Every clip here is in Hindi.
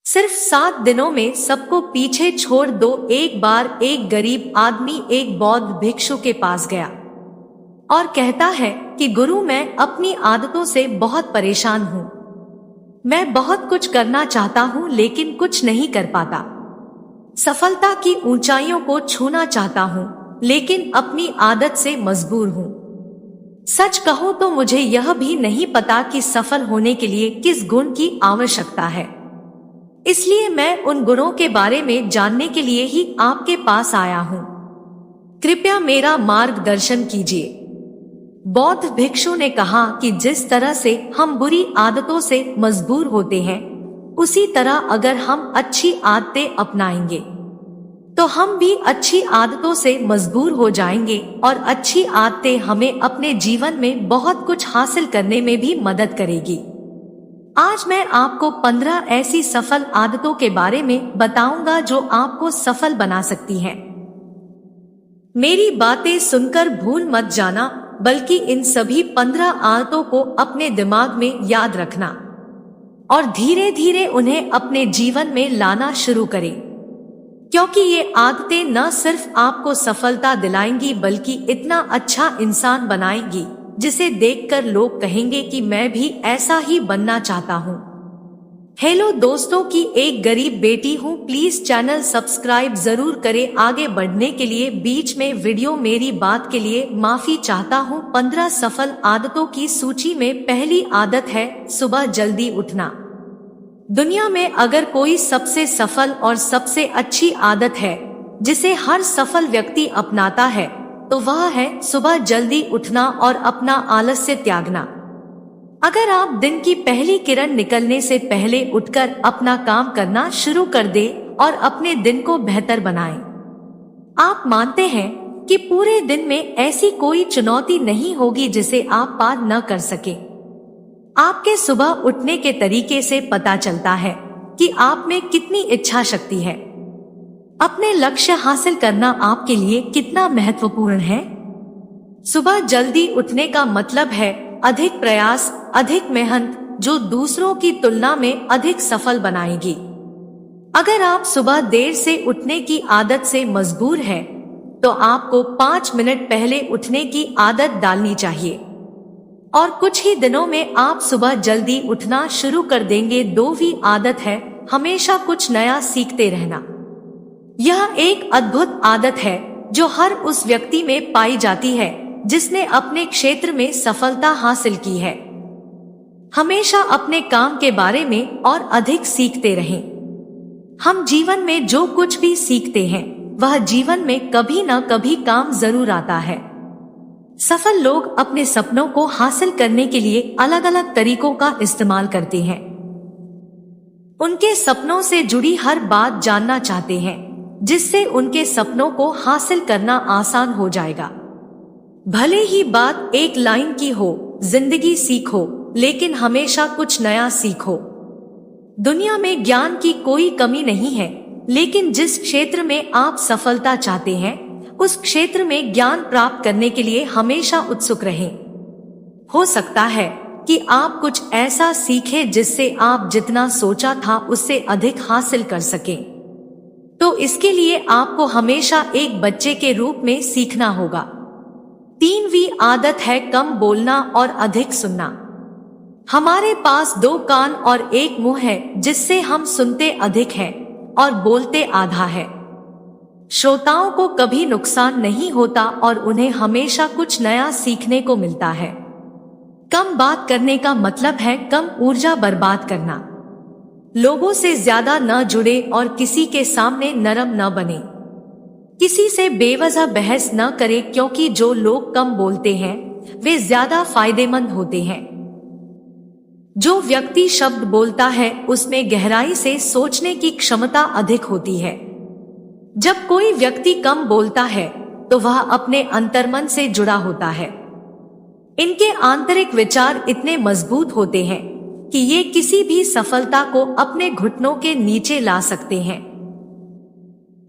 सिर्फ 7 दिनों में सबको पीछे छोड़ दो। एक बार एक गरीब आदमी एक बौद्ध भिक्षु के पास गया और कहता है कि गुरु, मैं अपनी आदतों से बहुत परेशान हूँ। मैं बहुत कुछ करना चाहता हूँ लेकिन कुछ नहीं कर पाता। सफलता की ऊंचाइयों को छूना चाहता हूँ लेकिन अपनी आदत से मजबूर हूँ। सच कहूँ तो मुझे यह भी नहीं पता कि सफल होने के लिए किस गुण की आवश्यकता है। इसलिए मैं उन गुणों के बारे में जानने के लिए ही आपके पास आया हूँ। कृपया मेरा मार्गदर्शन कीजिए। बौद्ध भिक्षु ने कहा कि जिस तरह से हम बुरी आदतों से मजबूर होते हैं, उसी तरह अगर हम अच्छी आदतें अपनाएंगे तो हम भी अच्छी आदतों से मजबूर हो जाएंगे और अच्छी आदतें हमें अपने जीवन में बहुत कुछ हासिल करने में भी मदद करेगी। आज मैं आपको 15 ऐसी सफल आदतों के बारे में बताऊंगा जो आपको सफल बना सकती हैं। मेरी बातें सुनकर भूल मत जाना, बल्कि इन सभी 15 आदतों को अपने दिमाग में याद रखना और धीरे धीरे उन्हें अपने जीवन में लाना शुरू करें, क्योंकि ये आदतें न सिर्फ आपको सफलता दिलाएंगी बल्कि इतना अच्छा इंसान बनाएंगी जिसे देखकर लोग कहेंगे कि मैं भी ऐसा ही बनना चाहता हूँ। हेलो दोस्तों, की एक गरीब बेटी हूँ। प्लीज चैनल सब्सक्राइब जरूर करें। आगे बढ़ने के लिए बीच में वीडियो मेरी बात के लिए माफी चाहता हूँ। 15 सफल आदतों की सूची में पहली आदत है सुबह जल्दी उठना। दुनिया में अगर कोई सबसे सफल और सबसे अच्छी आदत है जिसे हर सफल व्यक्ति अपनाता है तो वह है सुबह जल्दी उठना और अपना आलस्य त्यागना। अगर आप दिन की पहली किरण निकलने से पहले उठकर अपना काम करना शुरू कर दें और अपने दिन को बेहतर बनाएं। आप मानते हैं कि पूरे दिन में ऐसी कोई चुनौती नहीं होगी जिसे आप पार न कर सके। आपके सुबह उठने के तरीके से पता चलता है कि आप में कितनी इच्छा शक्ति है। अपने लक्ष्य हासिल करना आपके लिए कितना महत्वपूर्ण है। सुबह जल्दी उठने का मतलब है अधिक प्रयास, अधिक मेहनत, जो दूसरों की तुलना में अधिक सफल बनाएगी। अगर आप सुबह देर से उठने की आदत से मजबूर हैं, तो आपको 5 मिनट पहले उठने की आदत डालनी चाहिए और कुछ ही दिनों में आप सुबह जल्दी उठना शुरू कर देंगे। 2वीं आदत है हमेशा कुछ नया सीखते रहना। यह एक अद्भुत आदत है जो हर उस व्यक्ति में पाई जाती है जिसने अपने क्षेत्र में सफलता हासिल की है। हमेशा अपने काम के बारे में और अधिक सीखते रहें। हम जीवन में जो कुछ भी सीखते हैं वह जीवन में कभी न कभी काम जरूर आता है। सफल लोग अपने सपनों को हासिल करने के लिए अलग अलग तरीकों का इस्तेमाल करते हैं। उनके सपनों से जुड़ी हर बात जानना चाहते हैं जिससे उनके सपनों को हासिल करना आसान हो जाएगा। भले ही बात एक लाइन की हो, जिंदगी सीखो लेकिन हमेशा कुछ नया सीखो। दुनिया में ज्ञान की कोई कमी नहीं है, लेकिन जिस क्षेत्र में आप सफलता चाहते हैं उस क्षेत्र में ज्ञान प्राप्त करने के लिए हमेशा उत्सुक रहें। हो सकता है कि आप कुछ ऐसा सीखें जिससे आप जितना सोचा था उससे अधिक हासिल कर सकें। तो इसके लिए आपको हमेशा एक बच्चे के रूप में सीखना होगा। 3वीं आदत है कम बोलना और अधिक सुनना। हमारे पास 2 कान और 1 मुंह है जिससे हम सुनते अधिक हैं और बोलते आधा है। श्रोताओं को कभी नुकसान नहीं होता और उन्हें हमेशा कुछ नया सीखने को मिलता है। कम बात करने का मतलब है कम ऊर्जा बर्बाद करना। लोगों से ज्यादा न जुड़े और किसी के सामने नरम न बने। किसी से बेवजह बहस न करें, क्योंकि जो लोग कम बोलते हैं वे ज्यादा फायदेमंद होते हैं। जो व्यक्ति शब्द बोलता है उसमें गहराई से सोचने की क्षमता अधिक होती है। जब कोई व्यक्ति कम बोलता है तो वह अपने अंतर्मन से जुड़ा होता है। इनके आंतरिक विचार इतने मजबूत होते हैं कि ये किसी भी सफलता को अपने घुटनों के नीचे ला सकते हैं।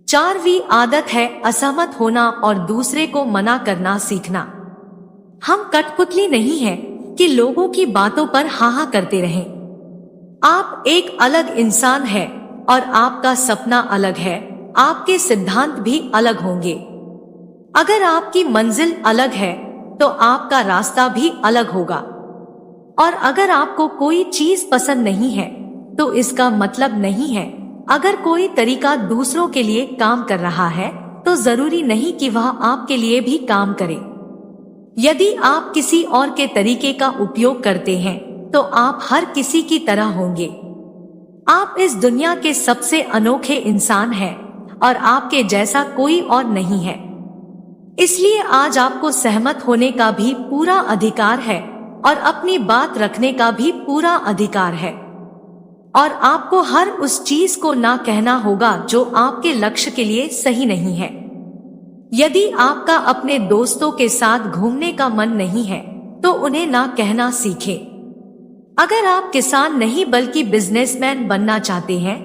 4वीं आदत है असहमत होना और दूसरे को मना करना सीखना। हम कठपुतली नहीं हैं कि लोगों की बातों पर हाँ हाँ करते रहें। आप एक अलग इंसान हैं और आपका सपना अलग है, आपके सिद्धांत भी अलग होंगे। अगर आपकी मंजिल अलग है तो आपका रास्ता भी अलग होगा। और अगर आपको कोई चीज पसंद नहीं है तो इसका मतलब नहीं है अगर कोई तरीका दूसरों के लिए काम कर रहा है तो जरूरी नहीं कि वह आपके लिए भी काम करे। यदि आप किसी और के तरीके का उपयोग करते हैं तो आप हर किसी की तरह होंगे। आप इस दुनिया के सबसे अनोखे इंसान हैं और आपके जैसा कोई और नहीं है। इसलिए आज आपको सहमत होने का भी पूरा अधिकार है और अपनी बात रखने का भी पूरा अधिकार है। और आपको हर उस चीज को ना कहना होगा जो आपके लक्ष्य के लिए सही नहीं है। यदि आपका अपने दोस्तों के साथ घूमने का मन नहीं है तो उन्हें ना कहना सीखें। अगर आप किसान नहीं बल्कि बिजनेसमैन बनना चाहते हैं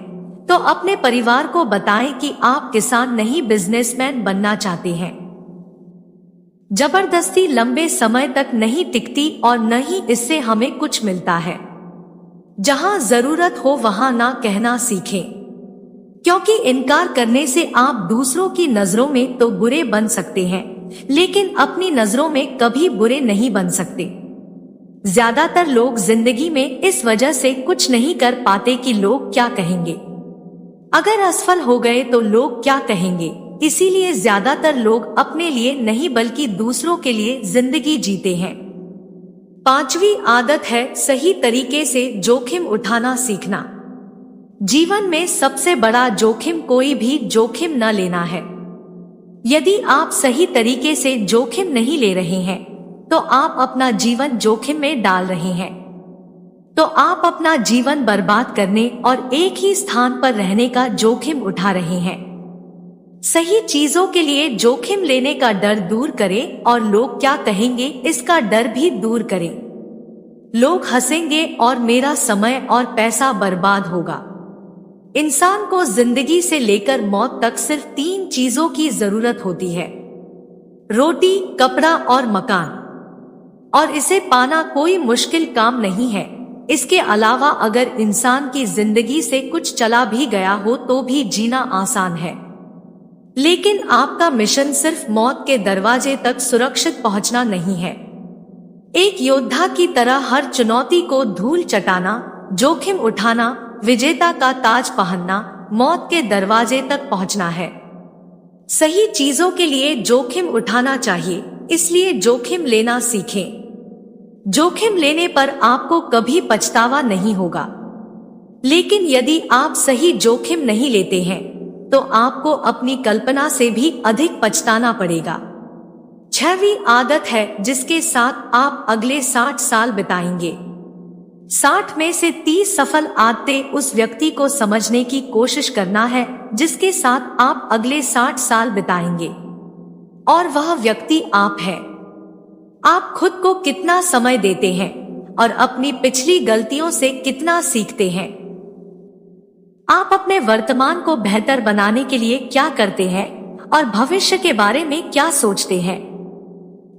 तो अपने परिवार को बताएं कि आप किसान नहीं बिजनेसमैन बनना चाहते हैं। जबरदस्ती लंबे समय तक नहीं टिकती और न ही इससे हमें कुछ मिलता है। जहां जरूरत हो वहां ना कहना सीखें, क्योंकि इनकार करने से आप दूसरों की नजरों में तो बुरे बन सकते हैं लेकिन अपनी नजरों में कभी बुरे नहीं बन सकते। ज्यादातर लोग जिंदगी में इस वजह से कुछ नहीं कर पाते कि लोग क्या कहेंगे। अगर असफल हो गए तो लोग क्या कहेंगे, इसीलिए ज्यादातर लोग अपने लिए नहीं बल्कि दूसरों के लिए जिंदगी जीते हैं। 5वीं आदत है सही तरीके से जोखिम उठाना सीखना। जीवन में सबसे बड़ा जोखिम कोई भी जोखिम न लेना है। यदि आप सही तरीके से जोखिम नहीं ले रहे हैं तो आप अपना जीवन जोखिम में डाल रहे हैं। तो आप अपना जीवन बर्बाद करने और एक ही स्थान पर रहने का जोखिम उठा रहे हैं। सही चीजों के लिए जोखिम लेने का डर दूर करें और लोग क्या कहेंगे इसका डर भी दूर करें। लोग हंसेंगे और मेरा समय और पैसा बर्बाद होगा। इंसान को जिंदगी से लेकर मौत तक सिर्फ 3 चीजों की जरूरत होती है, रोटी, कपड़ा और मकान। और इसे पाना कोई मुश्किल काम नहीं है। इसके अलावा अगर इंसान की जिंदगी से कुछ चला भी गया हो तो भी जीना आसान है। लेकिन आपका मिशन सिर्फ मौत के दरवाजे तक सुरक्षित पहुंचना नहीं है। एक योद्धा की तरह हर चुनौती को धूल चटाना, जोखिम उठाना, विजेता का ताज पहनना, मौत के दरवाजे तक पहुंचना है। सही चीजों के लिए जोखिम उठाना चाहिए, इसलिए जोखिम लेना सीखें। जोखिम लेने पर आपको कभी पछतावा नहीं होगा। लेकिन यदि आप सही जोखिम नहीं लेते हैं तो आपको अपनी कल्पना से भी अधिक पछताना पड़ेगा। 6वीं आदत है जिसके साथ आप अगले 60 साल बिताएंगे। 60 में से 30 सफल आदतें उस व्यक्ति को समझने की कोशिश करना है जिसके साथ आप अगले 60 साल बिताएंगे, और वह व्यक्ति आप है। आप खुद को कितना समय देते हैं और अपनी पिछली गलतियों से कितना सीखते हैं। आप अपने वर्तमान को बेहतर बनाने के लिए क्या करते हैं और भविष्य के बारे में क्या सोचते हैं।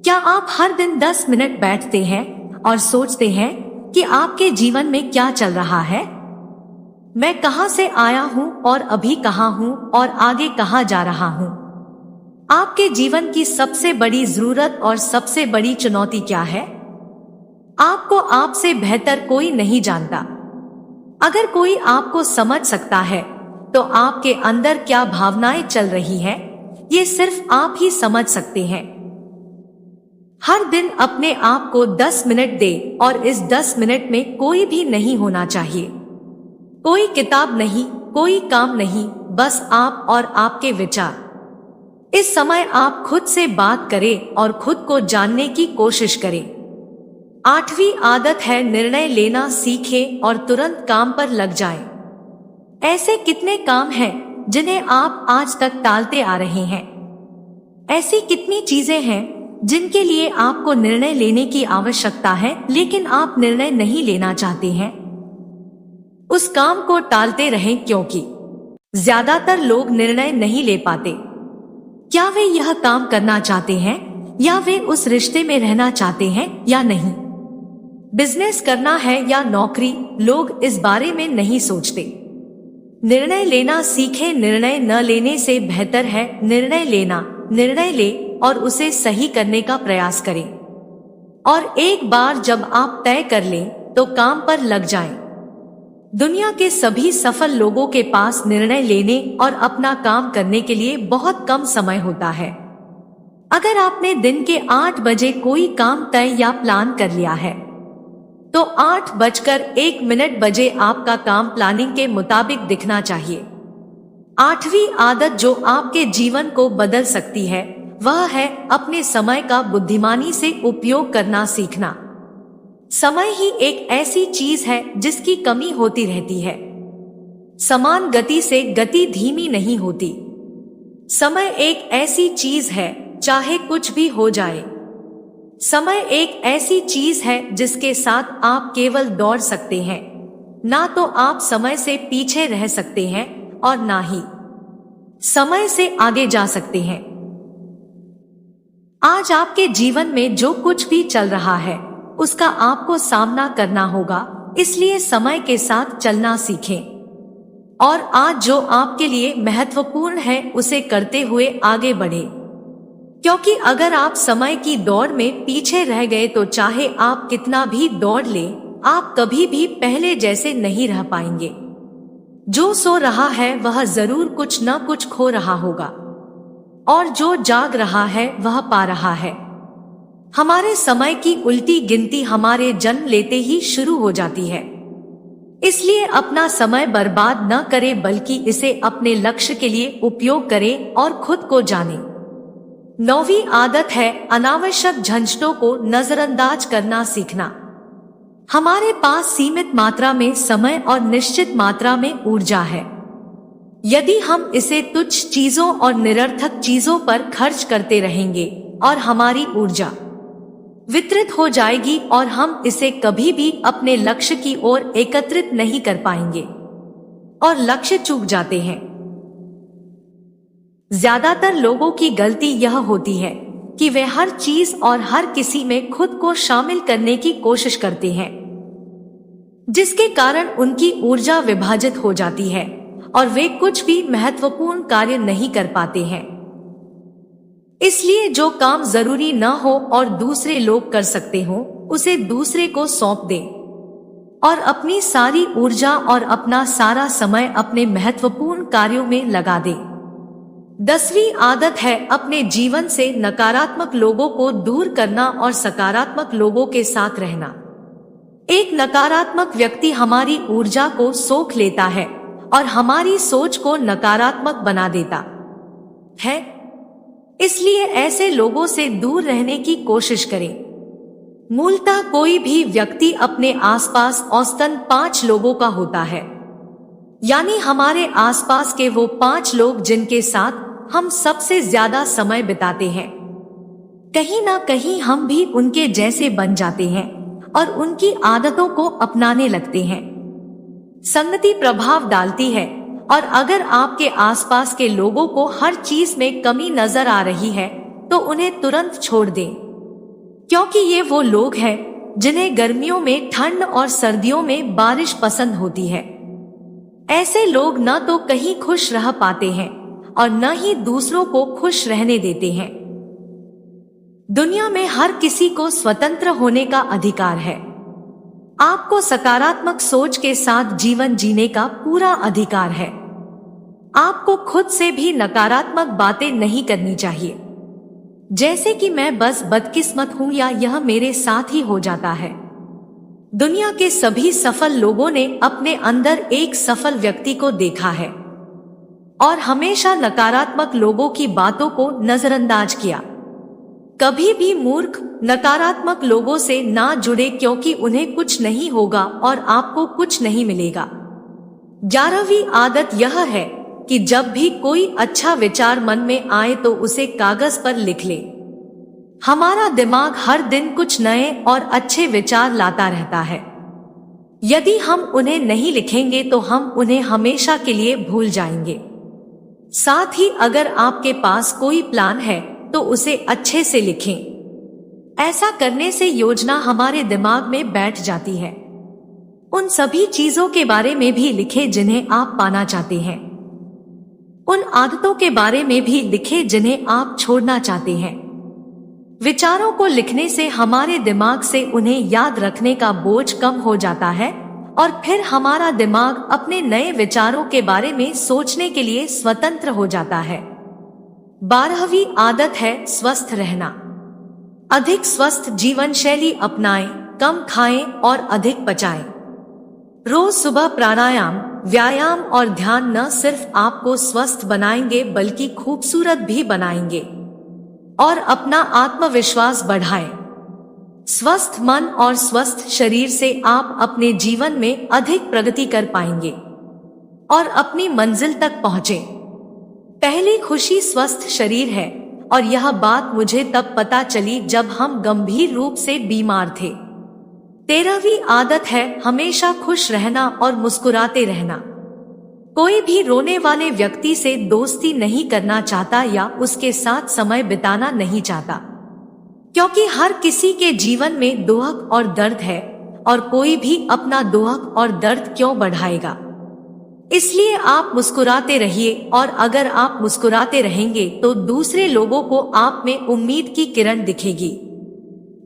क्या आप हर दिन 10 मिनट बैठते हैं और सोचते हैं कि आपके जीवन में क्या चल रहा है? मैं कहां से आया हूं और अभी कहां हूं और आगे कहां जा रहा हूं? आपके जीवन की सबसे बड़ी जरूरत और सबसे बड़ी चुनौती क्या है? आपको आपसे बेहतर कोई नहीं जानता। अगर कोई आपको समझ सकता है तो आपके अंदर क्या भावनाएं चल रही है, ये सिर्फ आप ही समझ सकते हैं। हर दिन अपने आप को 10 मिनट दे और इस 10 मिनट में कोई भी नहीं होना चाहिए। कोई किताब नहीं, कोई काम नहीं, बस आप और आपके विचार। इस समय आप खुद से बात करें और खुद को जानने की कोशिश करें। 8वीं आदत है निर्णय लेना सीखें और तुरंत काम पर लग जाएं। ऐसे कितने काम हैं जिन्हें आप आज तक टालते आ रहे हैं? ऐसी कितनी चीजें हैं जिनके लिए आपको निर्णय लेने की आवश्यकता है लेकिन आप निर्णय नहीं लेना चाहते हैं? उस काम को टालते रहें, क्योंकि ज्यादातर लोग निर्णय नहीं ले पाते। क्या वे यह काम करना चाहते हैं या वे उस रिश्ते में रहना चाहते हैं या नहीं? बिजनेस करना है या नौकरी, लोग इस बारे में नहीं सोचते। निर्णय लेना सीखें। निर्णय न लेने से बेहतर है निर्णय लेना। निर्णय ले और उसे सही करने का प्रयास करें। और एक बार जब आप तय कर लें तो काम पर लग जाएं। दुनिया के सभी सफल लोगों के पास निर्णय लेने और अपना काम करने के लिए बहुत कम समय होता है। अगर आपने दिन के 8 बजे कोई काम तय या प्लान कर लिया है तो 8:01 बजे आपका काम प्लानिंग के मुताबिक दिखना चाहिए। 8वीं आदत जो आपके जीवन को बदल सकती है वह है अपने समय का बुद्धिमानी से उपयोग करना सीखना। समय ही एक ऐसी चीज है जिसकी कमी होती रहती है। समान गति से गति धीमी नहीं होती। समय एक ऐसी चीज है चाहे कुछ भी हो जाए। समय एक ऐसी चीज है जिसके साथ आप केवल दौड़ सकते हैं, ना तो आप समय से पीछे रह सकते हैं और ना ही समय से आगे जा सकते हैं। आज आपके जीवन में जो कुछ भी चल रहा है उसका आपको सामना करना होगा, इसलिए समय के साथ चलना सीखें और आज जो आपके लिए महत्वपूर्ण है उसे करते हुए आगे बढ़े। क्योंकि अगर आप समय की दौड़ में पीछे रह गए तो चाहे आप कितना भी दौड़ ले, आप कभी भी पहले जैसे नहीं रह पाएंगे। जो सो रहा है वह जरूर कुछ न कुछ खो रहा होगा और जो जाग रहा है वह पा रहा है। हमारे समय की उल्टी गिनती हमारे जन्म लेते ही शुरू हो जाती है। इसलिए अपना समय बर्बाद न करें बल्कि इसे अपने लक्ष्य के लिए उपयोग करें और खुद को जानें। 9वीं आदत है अनावश्यक झंझटों को नजरअंदाज करना सीखना। हमारे पास सीमित मात्रा में समय और निश्चित मात्रा में ऊर्जा है। यदि हम इसे तुच्छ चीजों और निरर्थक चीजों पर खर्च करते रहेंगे और हमारी ऊर्जा वितरित हो जाएगी और हम इसे कभी भी अपने लक्ष्य की ओर एकत्रित नहीं कर पाएंगे और लक्ष्य चूक जाते हैं। ज्यादातर लोगों की गलती यह होती है कि वे हर चीज और हर किसी में खुद को शामिल करने की कोशिश करते हैं, जिसके कारण उनकी ऊर्जा विभाजित हो जाती है और वे कुछ भी महत्वपूर्ण कार्य नहीं कर पाते हैं। इसलिए जो काम जरूरी न हो और दूसरे लोग कर सकते हो उसे दूसरे को सौंप दे और अपनी सारी ऊर्जा और अपना सारा समय अपने महत्वपूर्ण कार्यों में लगा दे। 10वीं आदत है अपने जीवन से नकारात्मक लोगों को दूर करना और सकारात्मक लोगों के साथ रहना। एक नकारात्मक व्यक्ति हमारी ऊर्जा को सोख लेता है और हमारी सोच को नकारात्मक बना देता है। इसलिए ऐसे लोगों से दूर रहने की कोशिश करें। मूलतः कोई भी व्यक्ति अपने आसपास औसतन 5 लोगों का होता है, यानी हमारे आसपास के वो 5 लोग जिनके साथ हम सबसे ज्यादा समय बिताते हैं। कहीं ना कहीं हम भी उनके जैसे बन जाते हैं और उनकी आदतों को अपनाने लगते हैं। संगति प्रभाव डालती है और अगर आपके आसपास के लोगों को हर चीज में कमी नजर आ रही है तो उन्हें तुरंत छोड़ दें, क्योंकि ये वो लोग हैं जिन्हें गर्मियों में ठंड और सर्दियों में बारिश पसंद होती है। ऐसे लोग न तो कहीं खुश रह पाते हैं और न ही दूसरों को खुश रहने देते हैं। दुनिया में हर किसी को स्वतंत्र होने का अधिकार है। आपको सकारात्मक सोच के साथ जीवन जीने का पूरा अधिकार है। आपको खुद से भी नकारात्मक बातें नहीं करनी चाहिए, जैसे कि मैं बस बदकिस्मत हूं या यह मेरे साथ ही हो जाता है। दुनिया के सभी सफल लोगों ने अपने अंदर एक सफल व्यक्ति को देखा है और हमेशा नकारात्मक लोगों की बातों को नजरअंदाज किया। कभी भी मूर्ख नकारात्मक लोगों से ना जुड़े, क्योंकि उन्हें कुछ नहीं होगा और आपको कुछ नहीं मिलेगा। 11वीं आदत यह है कि जब भी कोई अच्छा विचार मन में आए तो उसे कागज पर लिख ले। हमारा दिमाग हर दिन कुछ नए और अच्छे विचार लाता रहता है। यदि हम उन्हें नहीं लिखेंगे तो हम उन्हें हमेशा के लिए भूल जाएंगे। साथ ही अगर आपके पास कोई प्लान है तो उसे अच्छे से लिखें। ऐसा करने से योजना हमारे दिमाग में बैठ जाती है। उन सभी चीजों के बारे में भी लिखे जिन्हें आप पाना चाहते हैं। उन आदतों के बारे में भी लिखे जिन्हें आप छोड़ना चाहते हैं। विचारों को लिखने से हमारे दिमाग से उन्हें याद रखने का बोझ कम हो जाता है और फिर हमारा दिमाग अपने नए विचारों के बारे में सोचने के लिए स्वतंत्र हो जाता है। 12वीं आदत है स्वस्थ रहना। अधिक स्वस्थ जीवन शैली अपनाएं, कम खाएं और अधिक पचाएं। रोज सुबह प्राणायाम, व्यायाम और ध्यान न सिर्फ आपको स्वस्थ बनाएंगे बल्कि खूबसूरत भी बनाएंगे और अपना आत्मविश्वास बढ़ाएं। स्वस्थ मन और स्वस्थ शरीर से आप अपने जीवन में अधिक प्रगति कर पाएंगे और अपनी मंजिल तक पहुंचे। पहली खुशी स्वस्थ शरीर है और यह बात मुझे तब पता चली जब हम गंभीर रूप से बीमार थे। 13वीं आदत है हमेशा खुश रहना और मुस्कुराते रहना। कोई भी रोने वाले व्यक्ति से दोस्ती नहीं करना चाहता या उसके साथ समय बिताना नहीं चाहता, क्योंकि हर किसी के जीवन में दुख और दर्द है और कोई भी अपना दुख और दर्द क्यों बढ़ाएगा। इसलिए आप मुस्कुराते रहिए और अगर आप मुस्कुराते रहेंगे तो दूसरे लोगों को आप में उम्मीद की किरण दिखेगी।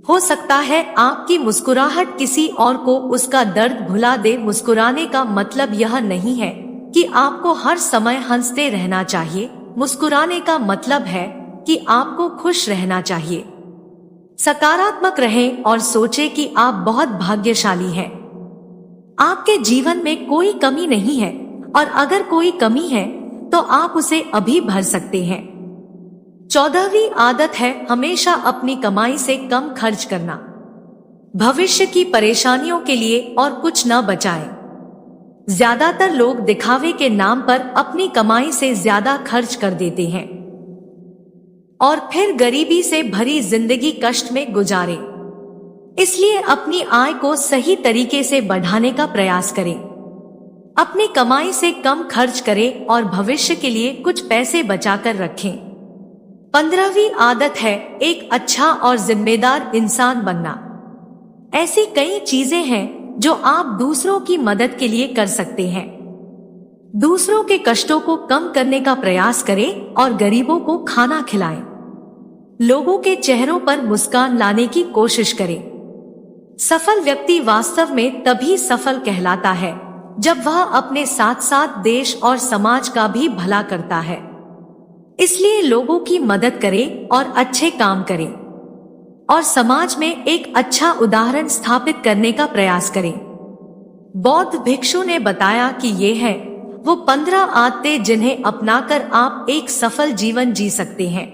हो सकता है आपकी मुस्कुराहट किसी और को उसका दर्द भुला दे। मुस्कुराने का मतलब यह नहीं है कि आपको हर समय हंसते रहना चाहिए। मुस्कुराने का मतलब है कि आपको खुश रहना चाहिए। सकारात्मक रहें और सोचें कि आप बहुत भाग्यशाली हैं। आपके जीवन में कोई कमी नहीं है और अगर कोई कमी है तो आप उसे अभी भर सकते हैं। 14वीं आदत है हमेशा अपनी कमाई से कम खर्च करना। भविष्य की परेशानियों के लिए और कुछ न बचाएं। ज्यादातर लोग दिखावे के नाम पर अपनी कमाई से ज्यादा खर्च कर देते हैं और फिर गरीबी से भरी जिंदगी कष्ट में गुजारें। इसलिए अपनी आय को सही तरीके से बढ़ाने का प्रयास करें। अपनी कमाई से कम खर्च करें और भविष्य के लिए कुछ पैसे बचाकर रखें। 15वीं आदत है एक अच्छा और जिम्मेदार इंसान बनना। ऐसी कई चीजें हैं जो आप दूसरों की मदद के लिए कर सकते हैं। दूसरों के कष्टों को कम करने का प्रयास करें और गरीबों को खाना खिलाएं। लोगों के चेहरों पर मुस्कान लाने की कोशिश करें। सफल व्यक्ति वास्तव में तभी सफल कहलाता है जब वह अपने साथ साथ देश और समाज का भी भला करता है। इसलिए लोगों की मदद करें और अच्छे काम करें और समाज में एक अच्छा उदाहरण स्थापित करने का प्रयास करें। बौद्ध भिक्षु ने बताया कि ये है वो 15 आदतें जिन्हें अपनाकर आप एक सफल जीवन जी सकते हैं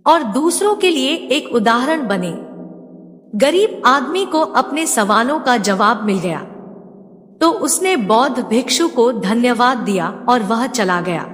और दूसरों के लिए एक उदाहरण बने। गरीब आदमी को अपने सवालों का जवाब मिल गया तो उसने बौद्ध भिक्षु को धन्यवाद दिया और वह चला गया।